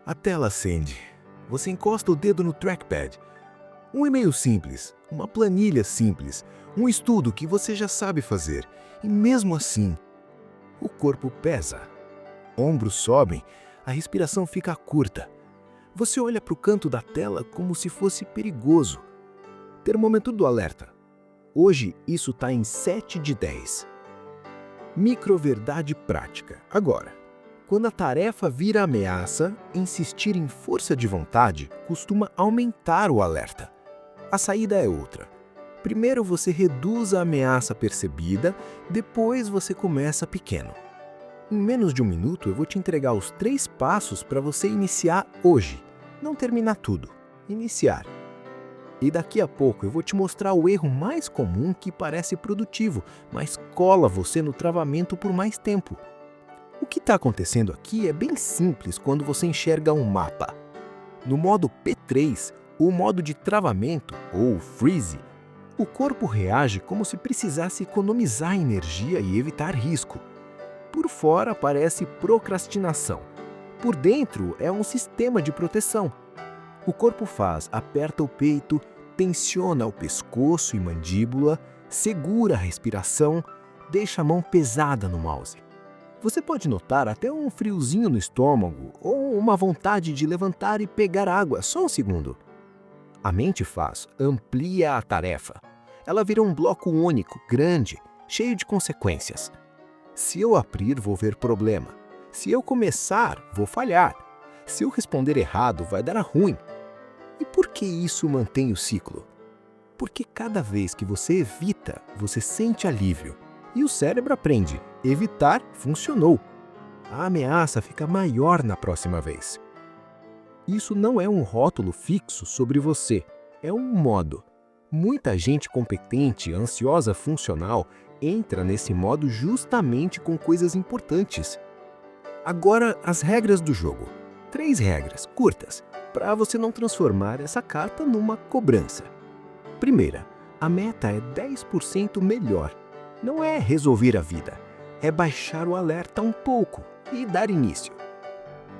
A tela acende. Você encosta o dedo no trackpad. Um e-mail simples, uma planilha simples, um estudo que você já sabe fazer. E mesmo assim, o corpo pesa. Ombros sobem, a respiração fica curta. Você olha para o canto da tela como se fosse perigoso. Termômetro do alerta. Hoje isso está em 7 de 10. Microverdade prática. Agora, quando a tarefa vira ameaça, insistir em força de vontade costuma aumentar o alerta. A saída é outra. Primeiro você reduz a ameaça percebida, depois você começa pequeno. Em menos de um minuto eu vou te entregar os 3 passos para você iniciar hoje. Não terminar tudo, iniciar. E daqui a pouco eu vou te mostrar o erro mais comum que parece produtivo, mas cola você no travamento por mais tempo. O que está acontecendo aqui é bem simples quando você enxerga um mapa. No modo P3, o modo de travamento, ou freeze, o corpo reage como se precisasse economizar energia e evitar risco. Por fora parece procrastinação. Por dentro é um sistema de proteção. O corpo aperta o peito, tensiona o pescoço e mandíbula, segura a respiração, deixa a mão pesada no mouse. Você pode notar até um friozinho no estômago ou uma vontade de levantar e pegar água, só um segundo. A mente amplia a tarefa. Ela vira um bloco único, grande, cheio de consequências. Se eu abrir, vou ver problema. Se eu começar, vou falhar. Se eu responder errado, vai dar ruim. E por que isso mantém o ciclo? Porque cada vez que você evita, você sente alívio. E o cérebro aprende. Evitar funcionou. A ameaça fica maior na próxima vez. Isso não é um rótulo fixo sobre você. É um modo. Muita gente competente, ansiosa, funcional, entra nesse modo justamente com coisas importantes. Agora, as regras do jogo. 3 regras curtas, para você não transformar essa carta numa cobrança. Primeira, a meta é 10% melhor. Não é resolver a vida, é baixar o alerta um pouco e dar início.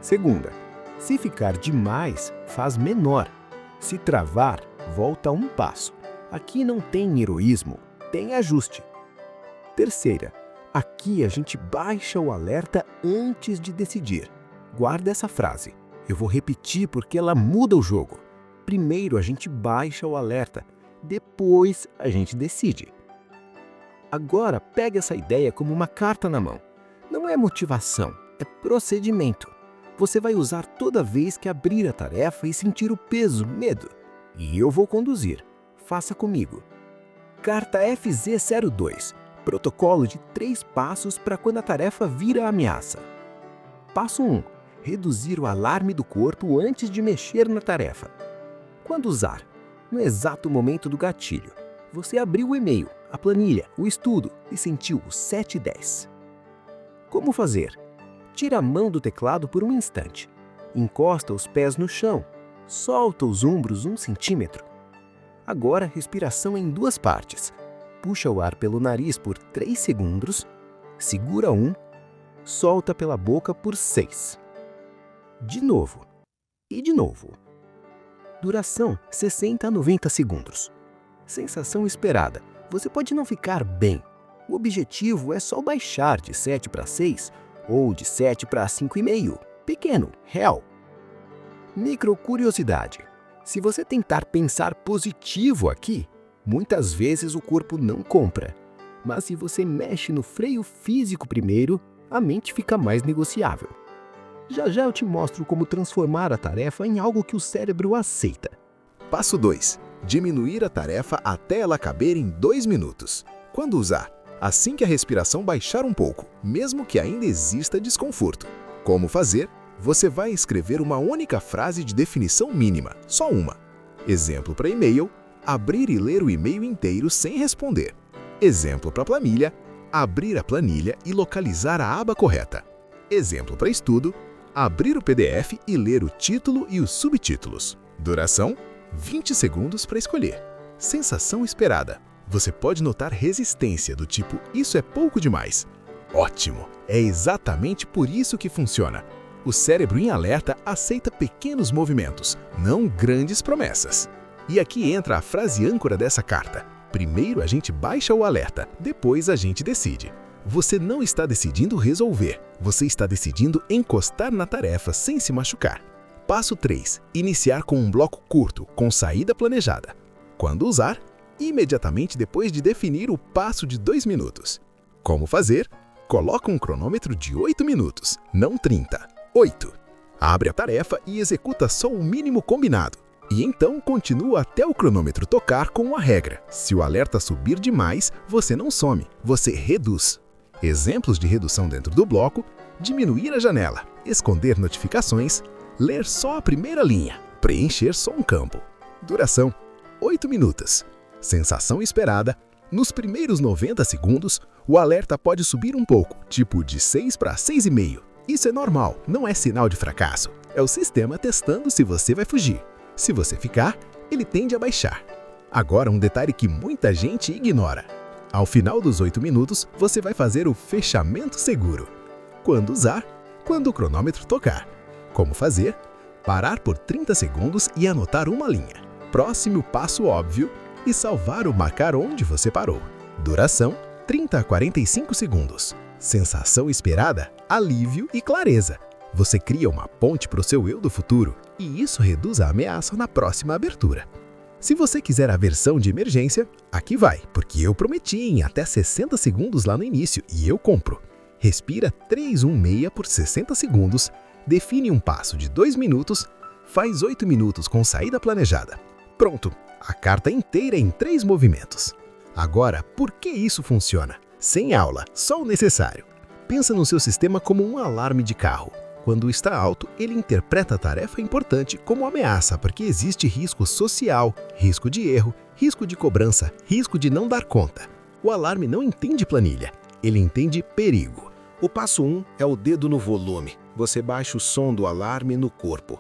Segunda, se ficar demais, faz menor. Se travar, volta um passo. Aqui não tem heroísmo, tem ajuste. Terceira, aqui a gente baixa o alerta antes de decidir. Guarda essa frase. Eu vou repetir porque ela muda o jogo. Primeiro a gente baixa o alerta, depois a gente decide. Agora pega essa ideia como uma carta na mão. Não é motivação, é procedimento. Você vai usar toda vez que abrir a tarefa e sentir o peso, medo. E eu vou conduzir. Faça comigo. Carta FZ02. Protocolo de 3 passos para quando a tarefa vira ameaça. Passo 1. Reduzir o alarme do corpo antes de mexer na tarefa. Quando usar? No exato momento do gatilho. Você abriu o e-mail, a planilha, o estudo e sentiu o 7:10. Como fazer? Tira a mão do teclado por um instante. Encosta os pés no chão. Solta os ombros 1 centímetro. Agora, respiração em 2 partes. Puxa o ar pelo nariz por 3 segundos. Segura 1. Solta pela boca por 6. De novo. E de novo. Duração 60 a 90 segundos. Sensação esperada. Você pode não ficar bem. O objetivo é só baixar de 7 para 6 ou de 7 para 5,5. Pequeno, real. Microcuriosidade. Se você tentar pensar positivo aqui, muitas vezes o corpo não compra. Mas se você mexe no freio físico primeiro, a mente fica mais negociável. Já já eu te mostro como transformar a tarefa em algo que o cérebro aceita. Passo 2. Diminuir a tarefa até ela caber em 2 minutos. Quando usar? Assim que a respiração baixar um pouco, mesmo que ainda exista desconforto. Como fazer? Você vai escrever uma única frase de definição mínima, só uma. Exemplo para e-mail: abrir e ler o e-mail inteiro sem responder. Exemplo para planilha: abrir a planilha e localizar a aba correta. Exemplo para estudo: abrir o PDF e ler o título e os subtítulos. Duração: 20 segundos para escolher. Sensação esperada: você pode notar resistência do tipo "isso é pouco demais". Ótimo! É exatamente por isso que funciona. O cérebro em alerta aceita pequenos movimentos, não grandes promessas. E aqui entra a frase âncora dessa carta. Primeiro a gente baixa o alerta, depois a gente decide. Você não está decidindo resolver, você está decidindo encostar na tarefa sem se machucar. Passo 3. Iniciar com um bloco curto, com saída planejada. Quando usar? Imediatamente depois de definir o passo de 2 minutos. Como fazer? Coloca um cronômetro de 8 minutos, não 30. 8. Abre a tarefa e executa só o mínimo combinado. E então continua até o cronômetro tocar com a regra. Se o alerta subir demais, você não some, você reduz. Exemplos de redução dentro do bloco: diminuir a janela, esconder notificações, ler só a primeira linha, preencher só um campo. Duração: 8 minutos. Sensação esperada: nos primeiros 90 segundos, o alerta pode subir um pouco, tipo de 6 para 6,5. Isso é normal, não é sinal de fracasso. É o sistema testando se você vai fugir. Se você ficar, ele tende a baixar. Agora, um detalhe que muita gente ignora. Ao final dos 8 minutos, você vai fazer o fechamento seguro. Quando usar? Quando o cronômetro tocar. Como fazer? Parar por 30 segundos e anotar uma linha. Próximo passo óbvio: e salvar ou marcar onde você parou. Duração: 30 a 45 segundos. Sensação esperada: alívio e clareza. Você cria uma ponte para o seu eu do futuro, e isso reduz a ameaça na próxima abertura. Se você quiser a versão de emergência, aqui vai, porque eu prometi em até 60 segundos lá no início e eu compro. Respira 3-1-6 por 60 segundos, define um passo de 2 minutos, faz 8 minutos com saída planejada. Pronto, a carta inteira em 3 movimentos. Agora, por que isso funciona? Sem aula, só o necessário. Pensa no seu sistema como um alarme de carro. Quando está alto, ele interpreta a tarefa importante como ameaça, porque existe risco social, risco de erro, risco de cobrança, risco de não dar conta. O alarme não entende planilha, ele entende perigo. O passo 1 é o dedo no volume. Você baixa o som do alarme no corpo.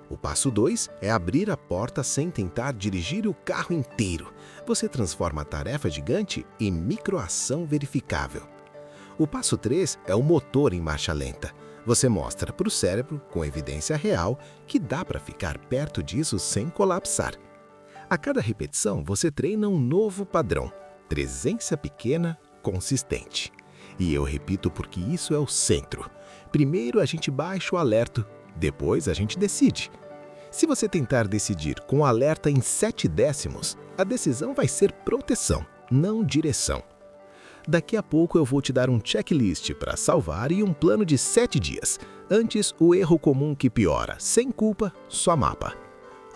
O passo 2 é abrir a porta sem tentar dirigir o carro inteiro. Você transforma a tarefa gigante em microação verificável. O passo 3 é o motor em marcha lenta. Você mostra para o cérebro, com evidência real, que dá para ficar perto disso sem colapsar. A cada repetição, você treina um novo padrão: presença pequena, consistente. E eu repito porque isso é o centro. Primeiro a gente baixa o alerta, depois a gente decide. Se você tentar decidir com o alerta em 7 décimos, a decisão vai ser proteção, não direção. Daqui a pouco eu vou te dar um checklist para salvar e um plano de 7 dias. Antes, o erro comum que piora: sem culpa, só mapa.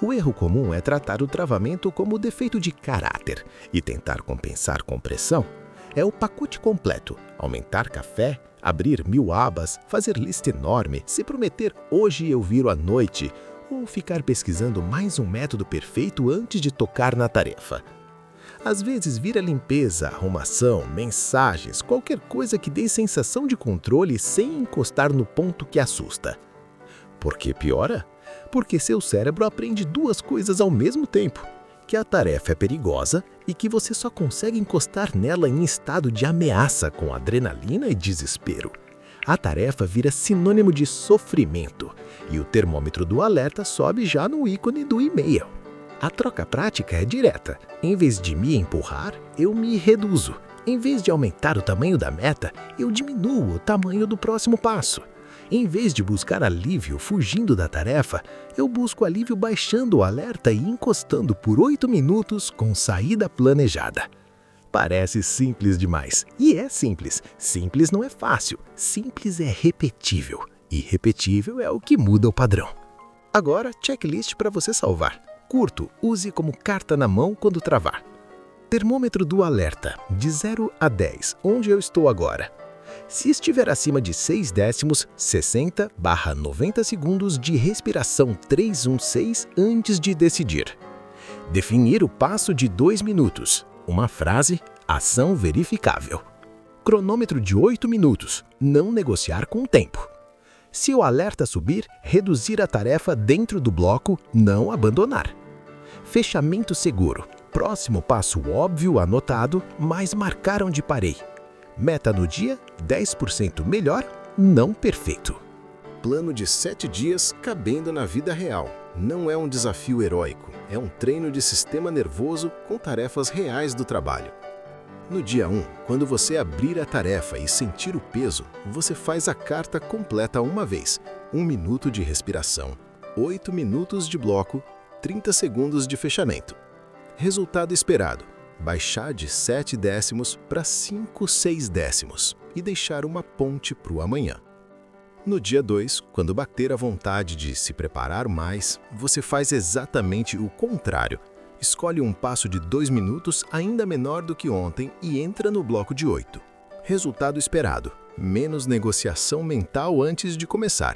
O erro comum é tratar o travamento como defeito de caráter e tentar compensar com pressão. É o pacote completo: aumentar café, abrir 1000 abas, fazer lista enorme, se prometer hoje eu viro à noite, ou ficar pesquisando mais um método perfeito antes de tocar na tarefa. Às vezes vira limpeza, arrumação, mensagens, qualquer coisa que dê sensação de controle sem encostar no ponto que assusta. Por que piora? Porque seu cérebro aprende 2 coisas ao mesmo tempo: que a tarefa é perigosa e que você só consegue encostar nela em estado de ameaça com adrenalina e desespero. A tarefa vira sinônimo de sofrimento e o termômetro do alerta sobe já no ícone do e-mail. A troca prática é direta. Em vez de me empurrar, eu me reduzo. Em vez de aumentar o tamanho da meta, eu diminuo o tamanho do próximo passo. Em vez de buscar alívio fugindo da tarefa, eu busco alívio baixando o alerta e encostando por 8 minutos com saída planejada. Parece simples demais. E é simples. Simples não é fácil. Simples é repetível. E repetível é o que muda o padrão. Agora, checklist para você salvar. Curto, use como carta na mão quando travar. Termômetro do alerta, de 0 a 10, onde eu estou agora. Se estiver acima de 6 décimos, 60/90 segundos de respiração 3-1-6 antes de decidir. Definir o passo de 2 minutos. Uma frase, ação verificável. Cronômetro de 8 minutos, não negociar com o tempo. Se o alerta subir, reduzir a tarefa dentro do bloco, não abandonar. Fechamento seguro. Próximo passo óbvio anotado, mas marcar onde parei. Meta no dia, 10% melhor, não perfeito. plano de 7 dias cabendo na vida real. Não é um desafio heróico, é um treino de sistema nervoso com tarefas reais do trabalho. No dia 1, quando você abrir a tarefa e sentir o peso, você faz a carta completa uma vez. 1 minuto de respiração, 8 minutos de bloco, 30 segundos de fechamento. Resultado esperado: baixar de 7 décimos para 5, 6 décimos e deixar uma ponte para o amanhã. No dia 2, quando bater a vontade de se preparar mais, você faz exatamente o contrário. Escolhe um passo de 2 minutos ainda menor do que ontem e entra no bloco de 8. Resultado esperado: menos negociação mental antes de começar.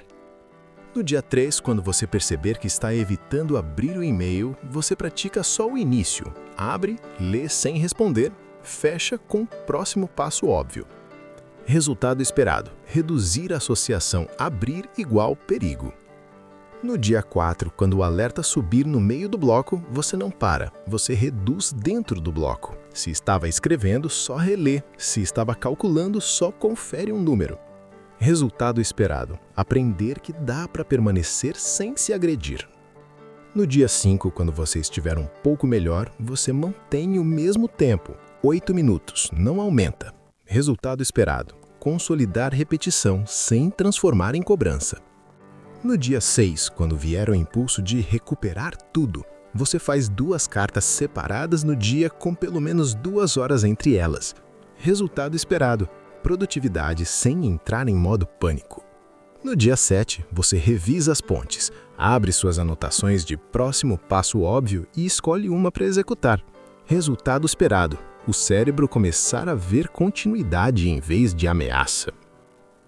No dia 3, quando você perceber que está evitando abrir o e-mail, você pratica só o início. Abre, lê sem responder, fecha com o próximo passo óbvio. Resultado esperado: reduzir a associação abrir igual perigo. No dia 4, quando o alerta subir no meio do bloco, você não para, você reduz dentro do bloco. Se estava escrevendo, só relê. Se estava calculando, só confere um número. Resultado esperado: aprender que dá para permanecer sem se agredir. No dia 5, quando você estiver um pouco melhor, você mantém o mesmo tempo, 8 minutos, não aumenta. Resultado esperado: consolidar repetição sem transformar em cobrança. No dia 6, quando vier o impulso de recuperar tudo, você faz 2 cartas separadas no dia com pelo menos 2 horas entre elas. Resultado esperado: produtividade sem entrar em modo pânico. No dia 7, você revisa as pontes, abre suas anotações de próximo passo óbvio e escolhe uma para executar. Resultado esperado: o cérebro começar a ver continuidade em vez de ameaça.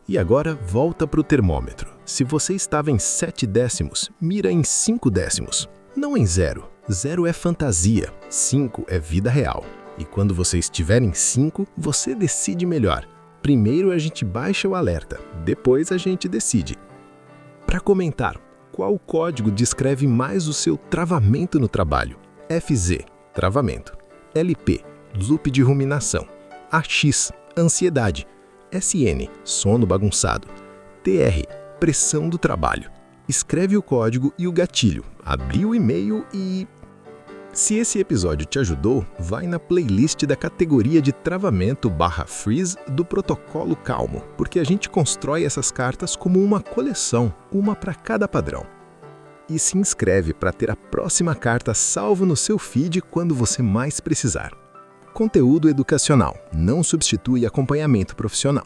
E agora volta para o termômetro. Se você estava em 7 décimos, mira em 5 décimos. Não em 0. 0 é fantasia, 5 é vida real. E quando você estiver em 5, você decide melhor. Primeiro a gente baixa o alerta, depois a gente decide. Para comentar, qual código descreve mais o seu travamento no trabalho? FZ, travamento. LP, loop de ruminação. AX, ansiedade. SN, sono bagunçado. TR, pressão do trabalho. Escreve o código e o gatilho, abri o e-mail e... Se esse episódio te ajudou, vai na playlist da categoria de travamento/freeze do Protocolo Calmo, porque a gente constrói essas cartas como uma coleção, uma para cada padrão. E se inscreve para ter a próxima carta salvo no seu feed quando você mais precisar. Conteúdo educacional não substitui acompanhamento profissional.